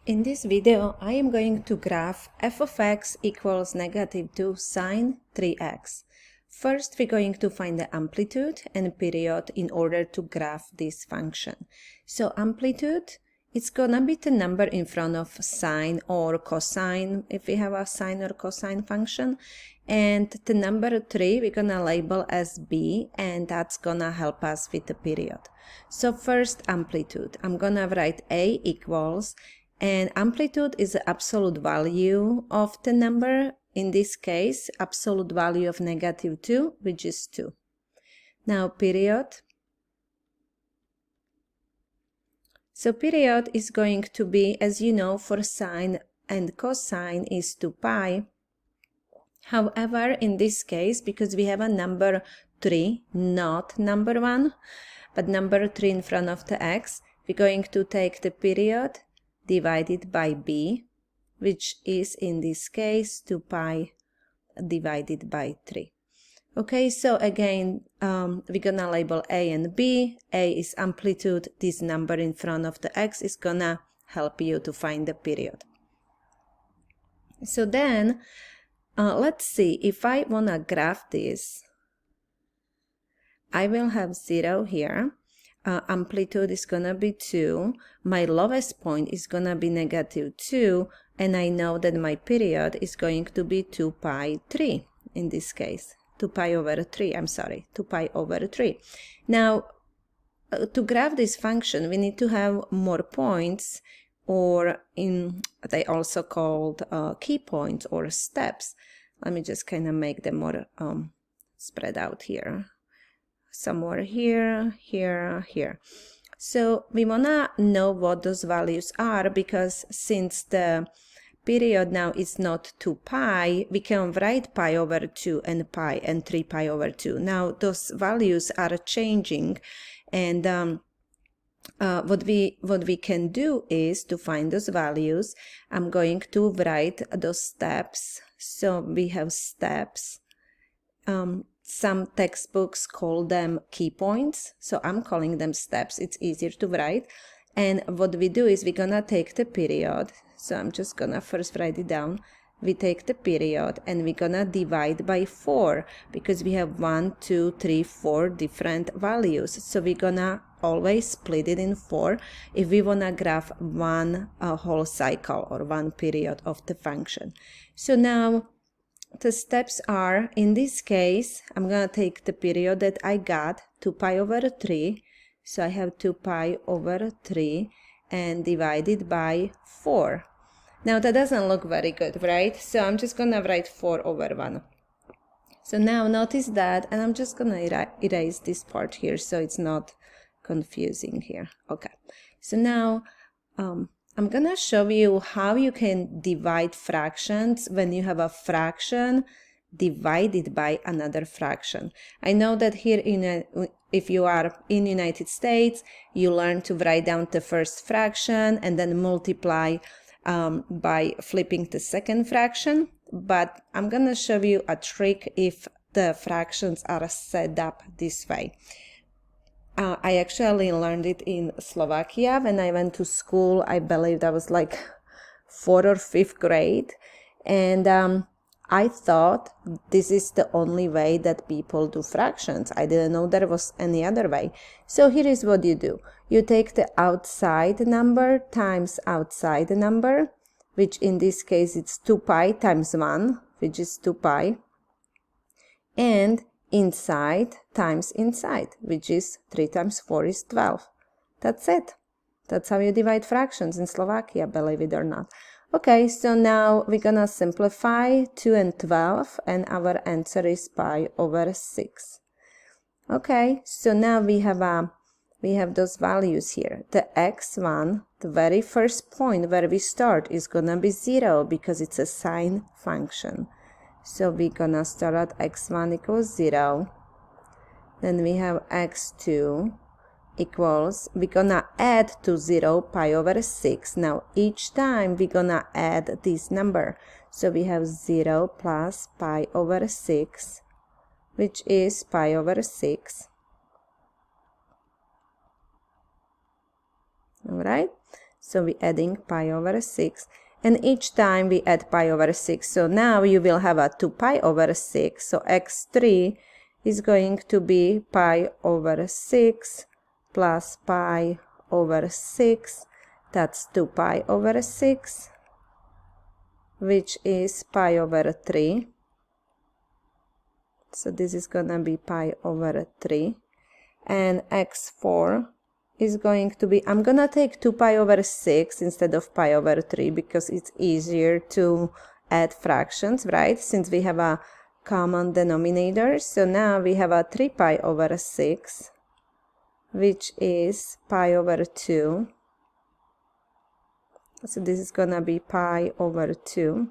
In this video, I am going to graph f of x equals negative 2 sine 3x. First, we're going to find the amplitude and period in order to graph this function. So amplitude, it's gonna be the number in front of sine or cosine, if we have a sine or cosine function. And the number 3, we're gonna label as b, and that's gonna help us with the period. So first, amplitude. I'm gonna write a equals, and amplitude is the absolute value of the number, in this case, absolute value of negative 2, which is 2. Now period. So period is going to be, as you know, for sine and cosine is 2 pi. However, in this case, because we have a number 3, not number 1, but number 3 in front of the x, we're going to take the period divided by b, which is in this case 2 pi divided by 3. Okay, so again, we're gonna label a and b. A is amplitude. This number in front of the x is gonna help you to find the period. So then, let's see, if I wanna graph this, I will have 0 here. Amplitude is gonna be 2, my lowest point is gonna be negative 2, and I know that my period is going to be 2 pi 3 in this case. 2 pi over 3, I'm sorry, 2 pi over 3. Now, to graph this function, we need to have more points, or they also called key points or steps. Let me just kind of make them more spread out here. Somewhere here, here, here. So we wanna know what those values are, because since the period now is not 2 pi, we can write pi over 2 and 3 pi over 2. Now those values are changing, and what we can do is to find those values. I'm going to write those steps. So we have steps. Some textbooks call them key points, so I'm calling them steps. It's easier to write. And what we do is we're gonna take the period. So I'm just gonna first write it down. We take the period and we're gonna divide by 4, because we have 1, 2, 3, 4 different values. So we're gonna always split it in 4 if we wanna graph one whole cycle or one period of the function. So now the steps are, in this case, I'm gonna take the period that I got, 2 pi over 3. So I have 2 pi over 3 and divided by 4. Now that doesn't look very good, right? So I'm just gonna write 4 over 1. So now notice that, and I'm just gonna erase this part here so it's not confusing here. Okay, so now I'm gonna show you how you can divide fractions when you have a fraction divided by another fraction. I know that here if you are in United States, you learn to write down the first fraction and then multiply by flipping the second fraction. But I'm gonna show you a trick if the fractions are set up this way. I actually learned it in Slovakia when I went to school. I believe that was like 4th or 5th grade. And I thought this is the only way that people do fractions. I didn't know there was any other way. So here is what you do. You take the outside number times outside number, which in this case it's 2 pi times 1, which is 2 pi. And inside times inside, which is 3 times 4 is 12. That's it. That's how you divide fractions in Slovakia, believe it or not. Okay, so now we're gonna simplify 2 and 12, and our answer is pi over 6. Okay, so now we have those values here. The x1, the very first point where we start, is gonna be 0 because it's a sine function. So we're gonna start at x1 equals 0. Then we have x2 equals, we're gonna add to 0 pi over 6. Now each time we're gonna add this number. So we have 0 plus pi over 6, which is pi over 6. Alright, So we're adding pi over 6. And each time we add pi over 6. So now you will have a 2 pi over 6. So x3 is going to be pi over 6 plus pi over 6. That's 2 pi over 6, which is pi over 3. So this is going to be pi over 3. And x4 is going to be, I'm going to take 2 pi over 6 instead of pi over 3 because it's easier to add fractions, right? Since we have a common denominator. So now we have a 3 pi over 6, which is pi over 2. So this is going to be pi over 2.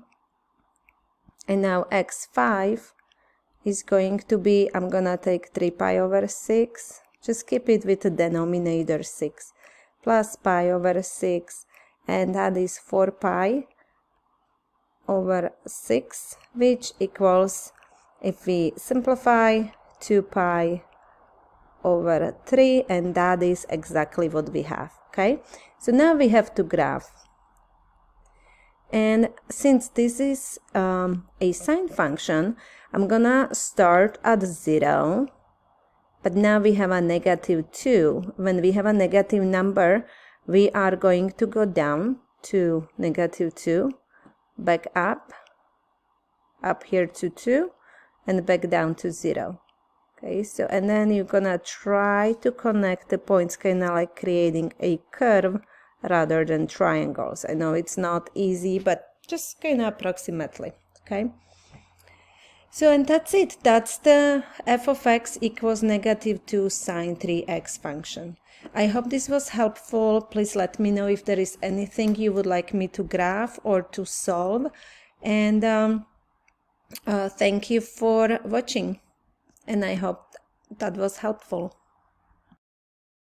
And now x5 is going to be, I'm going to take 3 pi over 6. Just keep it with the denominator 6 plus pi over 6, and that is 4 pi over 6, which equals, if we simplify, 2 pi over 3, and that is exactly what we have. Okay, so now we have to graph. And since this is a sine function, I'm gonna start at 0. But now we have a -2. When we have a negative number, we are going to go down to -2, back up here to 2, and back down to 0. Okay, so and then you're gonna try to connect the points, kind of like creating a curve rather than triangles. I know it's not easy, but just kind of approximately. Okay. So, and that's it. That's the f of x equals -2 sine 3x function. I hope this was helpful. Please let me know if there is anything you would like me to graph or to solve. And thank you for watching. And I hope that was helpful.